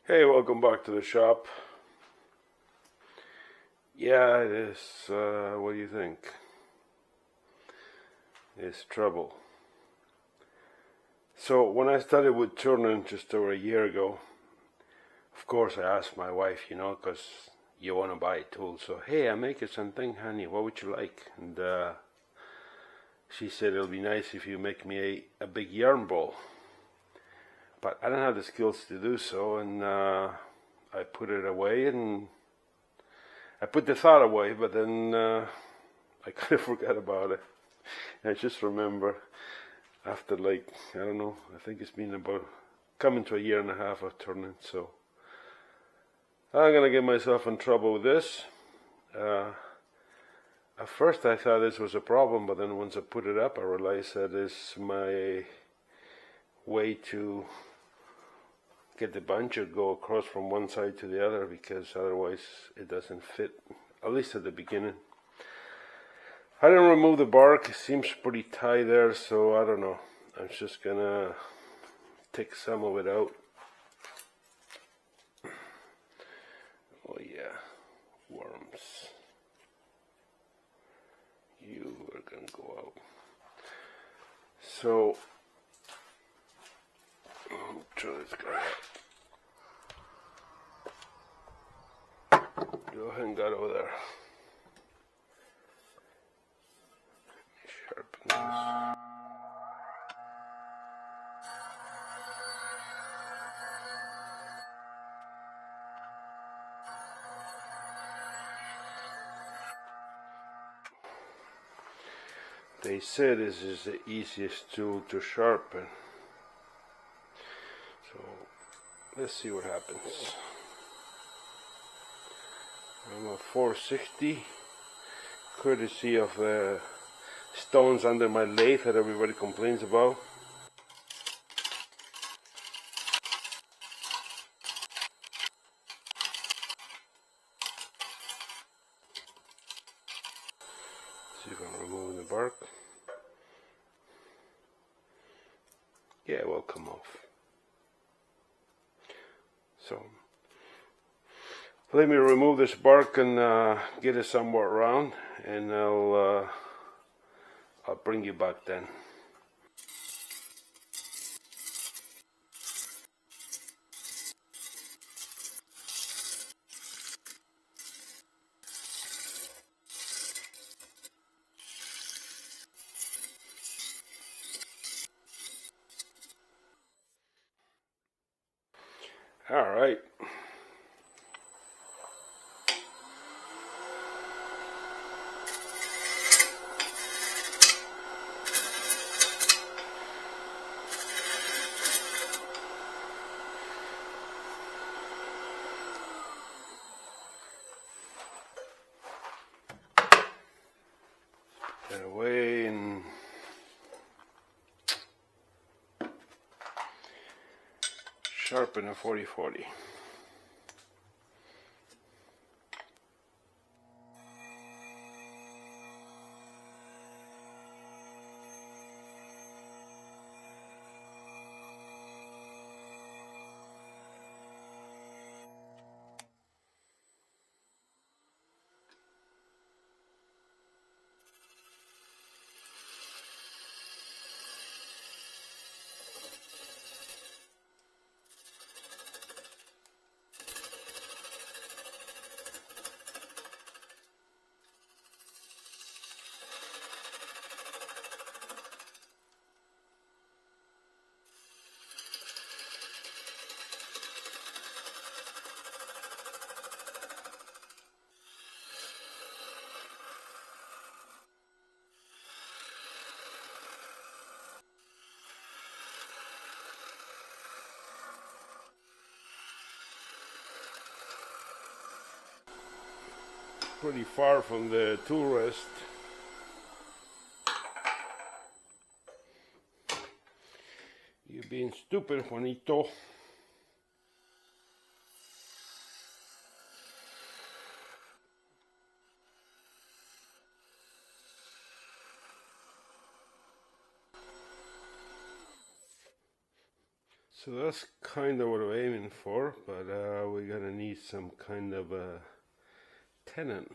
Hey, welcome back to the shop. Yeah, it is, what do you think? It's trouble. So, when I started woodturning just over a year ago, of course I asked my wife, because you want to buy a tool. So, hey, I'm making something, honey, what would you like? And she said, it'll be nice if you make me a big yarn ball. But I don't have the skills to do so, and I put it away, and I put the thought away, but then I kind of forgot about it. I just remember after I don't know, I think it's been about coming to a year and a half of turning, so I'm gonna get myself in trouble with this. At first I thought this was a problem, but then once I put it up I realized that it's my way to get the buncher go across from one side to the other, because otherwise it doesn't fit, at least at the beginning. I didn't remove the bark, it seems pretty tight there, so I don't know. I'm just gonna take some of it out. Oh yeah, worms. You are gonna go out. So, try this guy out. Go ahead and get over there. Sharpen this. They say this is the easiest tool to sharpen. So let's see what happens. I'm at 460, courtesy of the stones under my lathe that everybody complains about. See if I'm removing the bark. Yeah, it will come off. So let me remove this bark and get it somewhere around, and I'll bring you back then. All right. Get away and sharpen a 40/40. Pretty far from the tool rest. You're being stupid, Juanito. So that's kind of what I'm aiming for, but we're gonna need some kind of a tenon.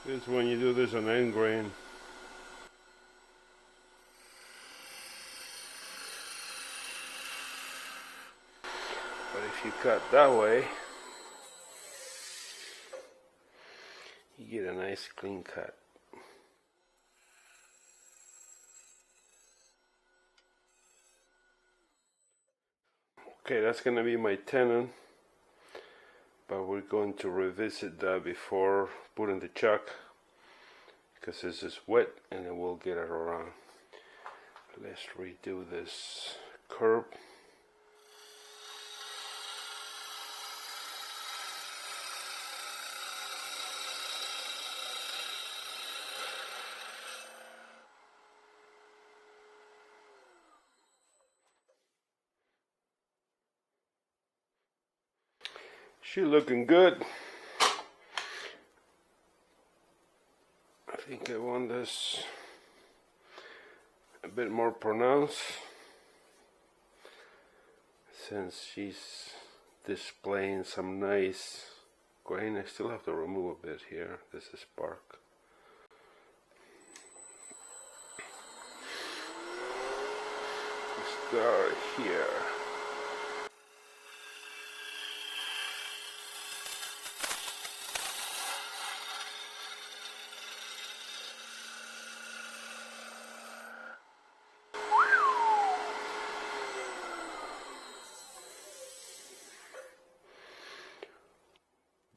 This is when you do this on end grain. But if you cut that way, you get a nice clean cut. Okay, that's going to be my tenon, but we're going to revisit that before putting the chuck, because this is wet and it will get it around. Let's redo this curve. She's looking good. I think I want this a bit more pronounced, since she's displaying some nice grain. I still have to remove a bit here. This is bark. Start here.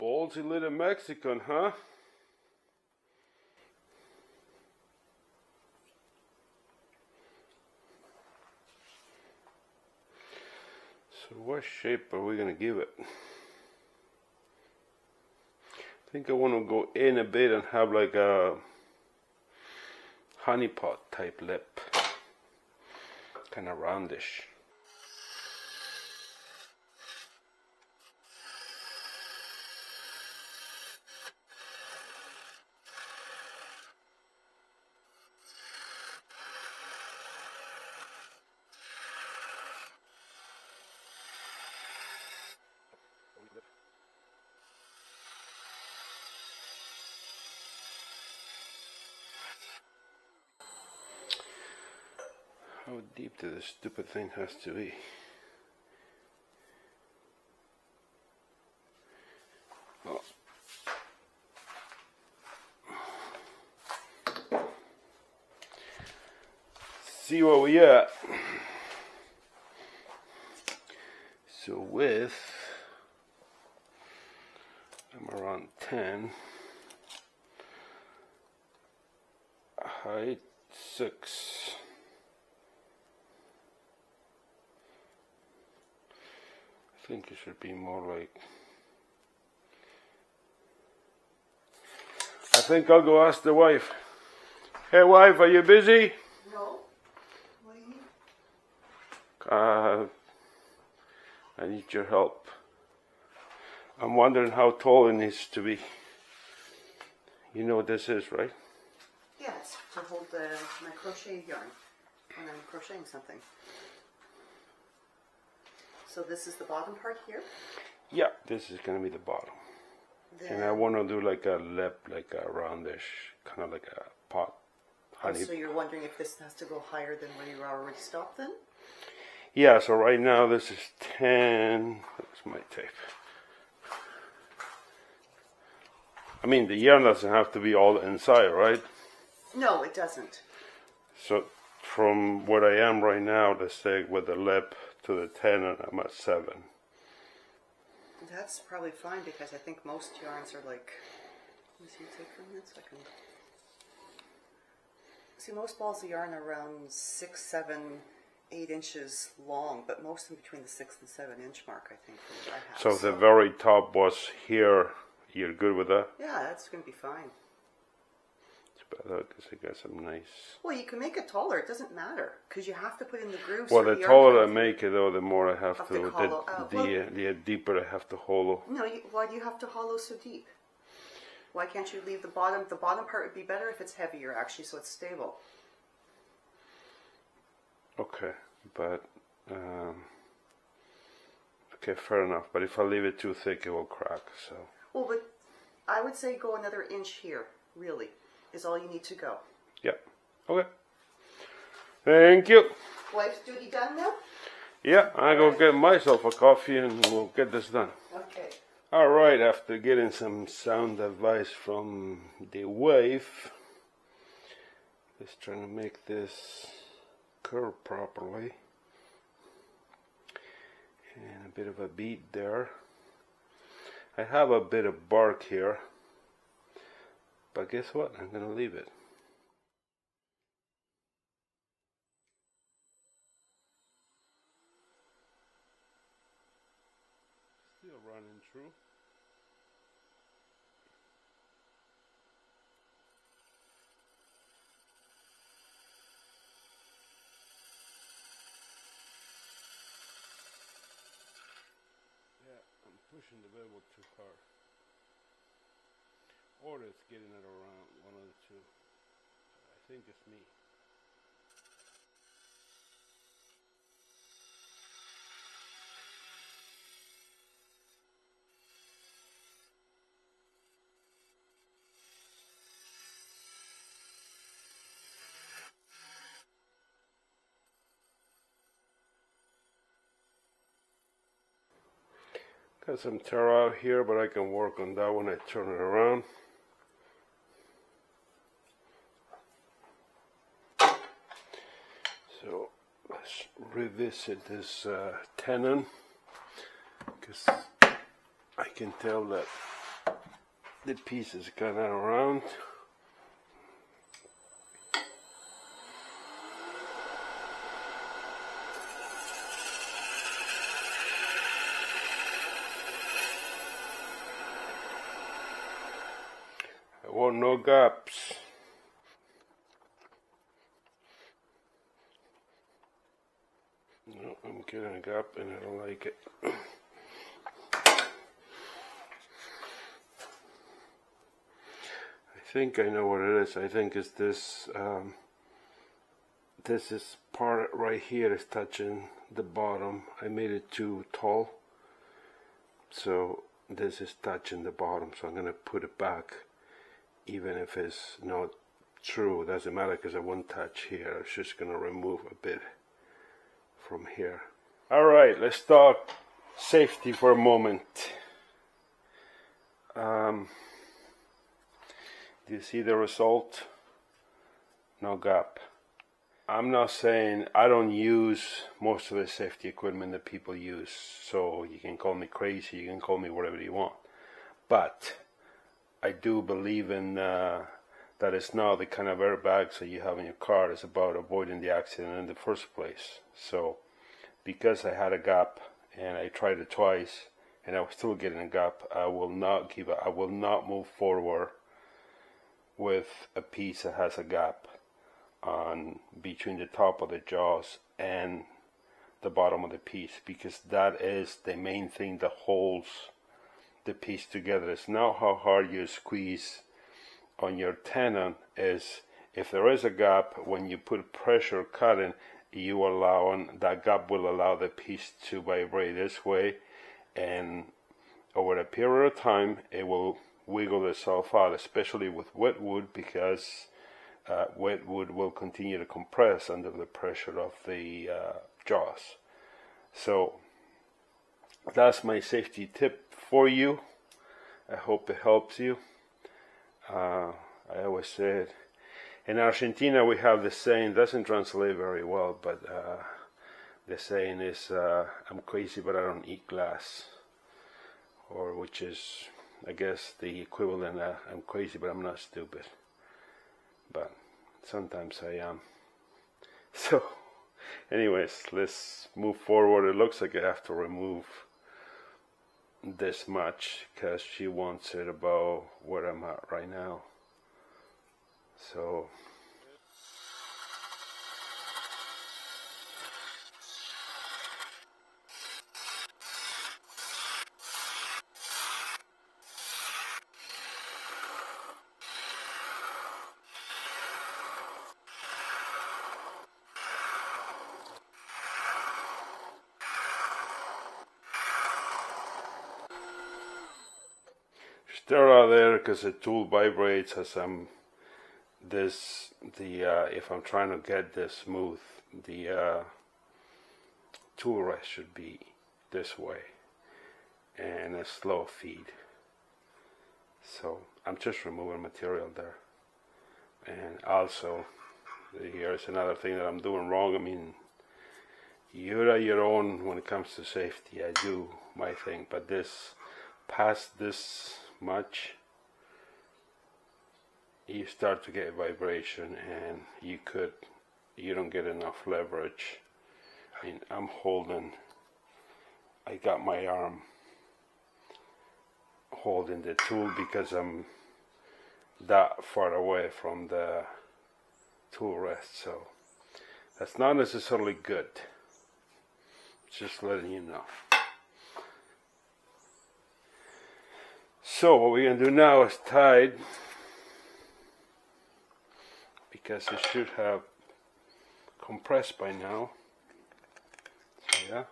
Ballsy little Mexican, huh? So what shape are we gonna give it? I think I want to go in a bit and have like a honey pot type lip, kind of roundish. How deep does this stupid thing has to be? Oh. See where we at. So width, I'm around 10. Height 6. I think it should be more like, I think I'll go ask the wife. Hey wife, are you busy? No. What do you need? I need your help. I'm wondering how tall it needs to be. You know what this is, right? Yeah, it's to hold my crochet yarn when I'm crocheting something. So this is the bottom part here? Yeah, this is going to be the bottom. And I want to do like a lip, like a roundish, kind of like a pot. Honey. So you're wondering if this has to go higher than where you already stopped then? Yeah, so right now this is 10. That's my tape. I mean, the yarn doesn't have to be all inside, right? No, it doesn't. So from what I am right now, let's say with the lip to the 10, and I'm at 7. That's probably fine, because I think most yarns are like, let me see, take for a second. See, most balls of yarn are around 6, 7, 8 inches long, but most of them between the 6 and 7 inch mark, I think, from what I have. So if the very top was here, you're good with that? Yeah, that's going to be fine. It's better because I got some nice. Well, you can make it taller. It doesn't matter, because you have to put in the grooves. Well, the taller I make it, though, the more I have to hollow out. the deeper I have to hollow. No, why do you have to hollow so deep? Why can't you leave the bottom? The bottom part would be better if it's heavier, actually, so it's stable. Okay, but okay, fair enough. But if I leave it too thick, it will crack. So. Well, but I would say go another inch here. Really, is all you need to go. Yeah. Okay. Thank you. Wife's duty done now? Yeah, I go get myself a coffee and we'll get this done. Okay. All right, after getting some sound advice from the wife, let's try to make this curve properly. And a bit of a bead there. I have a bit of bark here, but guess what? I'm gonna leave it. Still running through. Yeah, I'm pushing the bevel too hard. Or it's getting it around, one of the two. I think it's me. Got some tear out here, but I can work on that when I turn it around. So let's revisit this tenon, because I can tell that the piece is kind of round. I want no gaps. No, I'm getting a gap and I don't like it. I think I know what it is. I think it's this. This is part right here is touching the bottom. I made it too tall, so this is touching the bottom. So I'm gonna put it back, even if it's not true. It doesn't matter because I won't touch here. It's just gonna remove a bit from here. All right, let's talk safety for a moment. Do you see the result? No gap. I'm not saying I don't use most of the safety equipment that people use, so you can call me crazy, you can call me whatever you want, but I do believe in that it's not the kind of airbags that you have in your car. It's about avoiding the accident in the first place. So because I had a gap and I tried it twice and I was still getting a gap, I will not give up. I will not move forward with a piece that has a gap on between the top of the jaws and the bottom of the piece, because that is the main thing that holds the piece together. It's not how hard you squeeze on your tenon, is if there is a gap, when you put pressure cutting, you allowing that gap will allow the piece to vibrate this way, and over a period of time it will wiggle itself out, especially with wet wood, because wet wood will continue to compress under the pressure of the jaws. So that's my safety tip for you. I hope it helps you. I always said, in Argentina we have the saying, doesn't translate very well, but the saying is, I'm crazy but I don't eat glass, or which is, I guess, the equivalent, I'm crazy but I'm not stupid. But sometimes I am. So anyways, let's move forward. It looks like I have to remove this much because she wants it about where I'm at right now. So stir out there because the tool vibrates as if I'm trying to get this smooth, the tool rest should be this way and a slow feed. So I'm just removing material there. And also, here's another thing that I'm doing wrong. I mean, you're at your own when it comes to safety. I do my thing, but past this much, you start to get vibration, and you don't get enough leverage. I mean, I got my arm holding the tool because I'm that far away from the tool rest, so that's not necessarily good. Just letting you know. So what we're going to do now is tide, because it should have compressed by now. So yeah.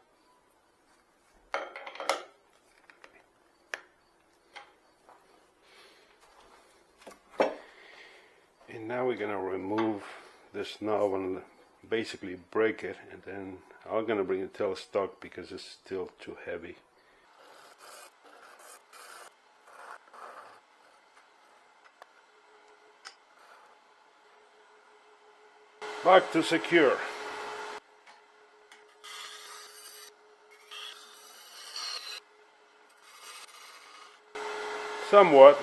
And now we're going to remove this knob and basically break it, and then I'm going to bring the tail stock because it's still too heavy. Back to secure. Somewhat.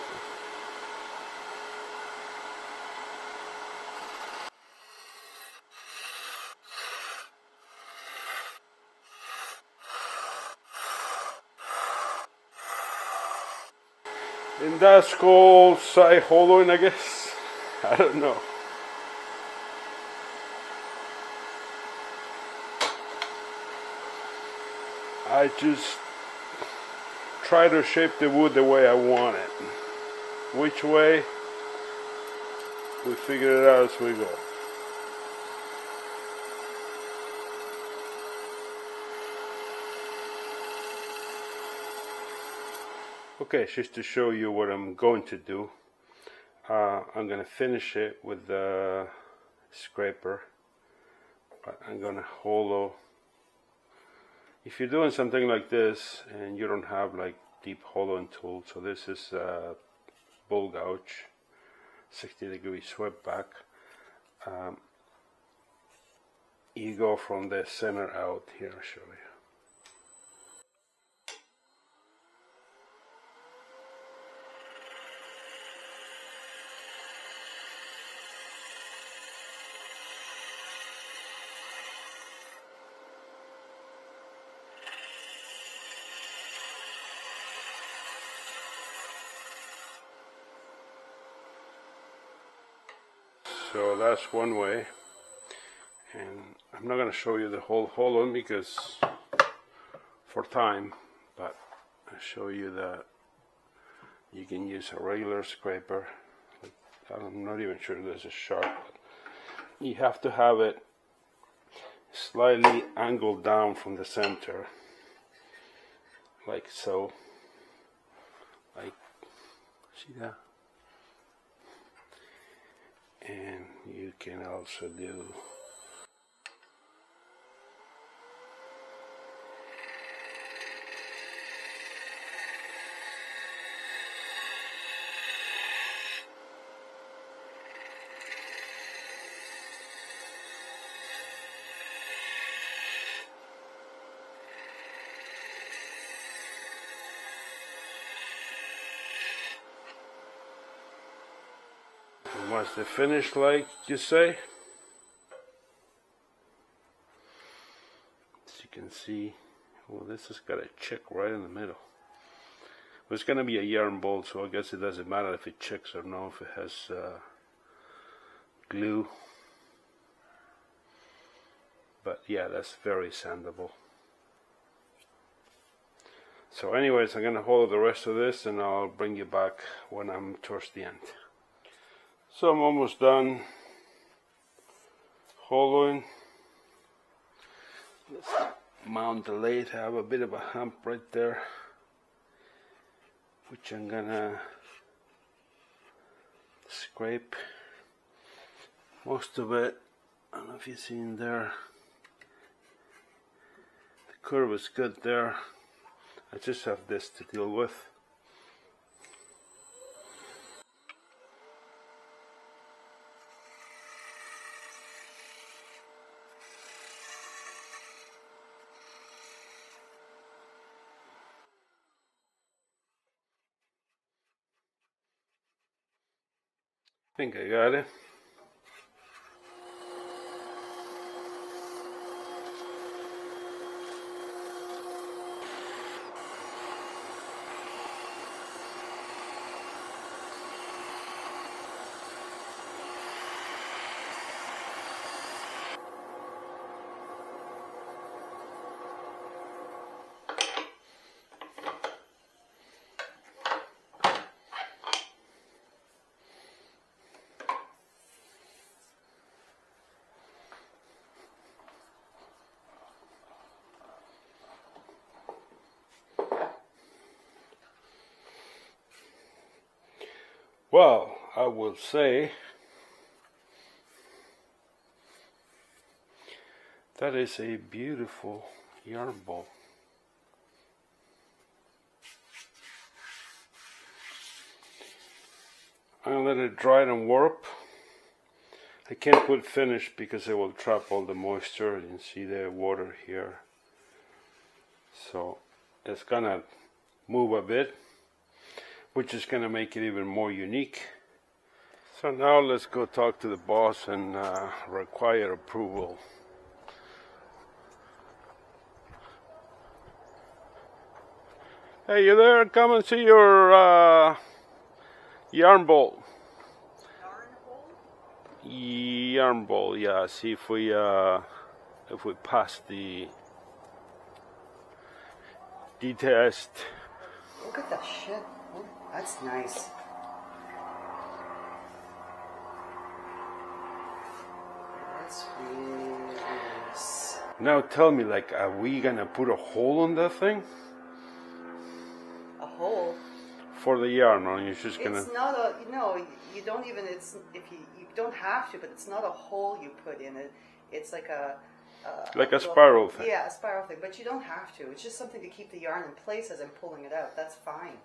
And that's called side hollowing, I guess. I don't know. I just try to shape the wood the way I want it. Which way? We figure it out as we go. Okay, just to show you what I'm going to do, I'm going to finish it with the scraper, but I'm going to hollow. If you're doing something like this and you don't have like deep hollowing tool, so this is a bull gouge, 60-degree swept back, you go from the center out. Here, I'll show you. So that's one way, and I'm not going to show you the whole hollowing because for time, but I'll show you that you can use a regular scraper. I'm not even sure there's a sharp, but you have to have it slightly angled down from the center, like so. Like, see that? And you can also do what's the finish like, you say? As you can see, well, this has got a chick right in the middle. Well, it's going to be a yarn bolt, so I guess it doesn't matter if it chicks or not, if it has glue. But yeah, that's very sandable. So anyways, I'm going to hold the rest of this and I'll bring you back when I'm towards the end. So I'm almost done hollowing. Let's mount the lathe. I have a bit of a hump right there, which I'm gonna scrape most of it. I don't know if you see in there. The curve is good there. I just have this to deal with. I think I got it. Well, I will say that is a beautiful yarn ball. I'm gonna let it dry and warp. I can't put finish because it will trap all the moisture. You can see the water here. So it's gonna move a bit, which is gonna make it even more unique. So now let's go talk to the boss and require approval. Hey, you there? Come and see your yarn ball. Yarn ball, yeah. See if we pass the test. Look at that shit. Oh, that's nice. That's really nice. Now tell me, like, are we gonna put a hole in that thing? A hole? For the yarn, or you're just gonna... It's not a, you don't even, it's, if you don't have to, but it's not a hole you put in it. It's like a spiral thing. Yeah, a spiral thing, but you don't have to. It's just something to keep the yarn in place as I'm pulling it out. That's fine.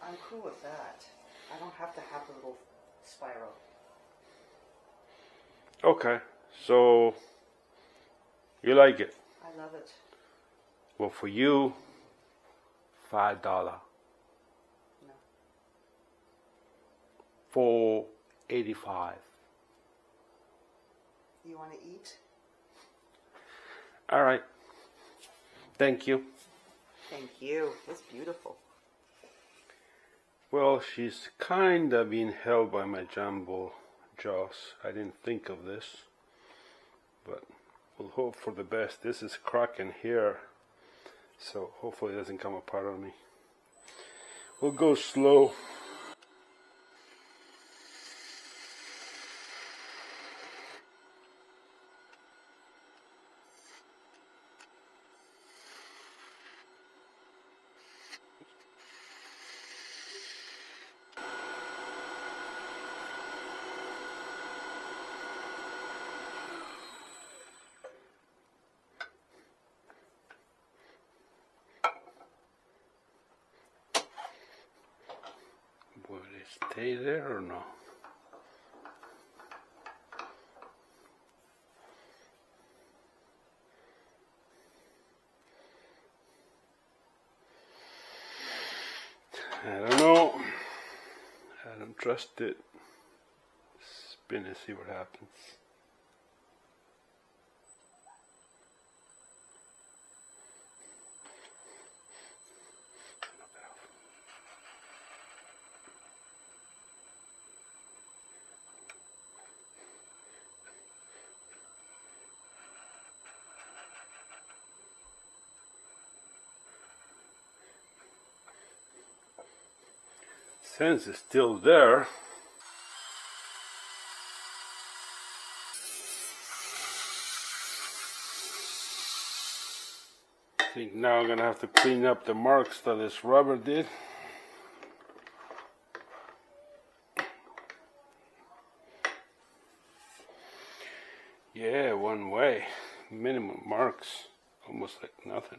I'm cool with that. I don't have to have the little spiral. Okay, so you like it? I love it. Well, for you, $5. No. $4.85. You want to eat? All right. Thank you. Thank you. It's beautiful. Well, she's kind of being held by my jumbo jaws. I didn't think of this, but we'll hope for the best. This is cracking here, so hopefully it doesn't come apart on me. We'll go slow. Will it stay there or no? I don't know. I don't trust it. Spin and see what happens. Since it's still there, I think now I'm gonna have to clean up the marks that this rubber did. Yeah, one way. Minimum marks. Almost like nothing.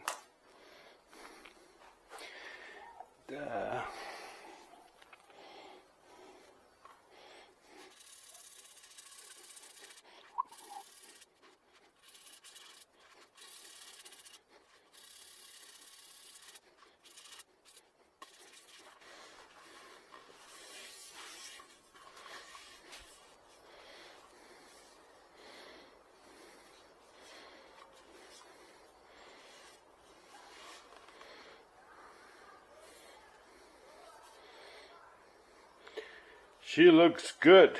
She looks good.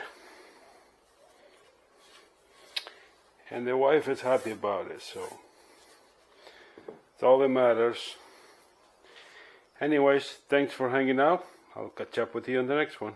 And the wife is happy about it, so it's all that matters. Anyways, thanks for hanging out. I'll catch up with you on the next one.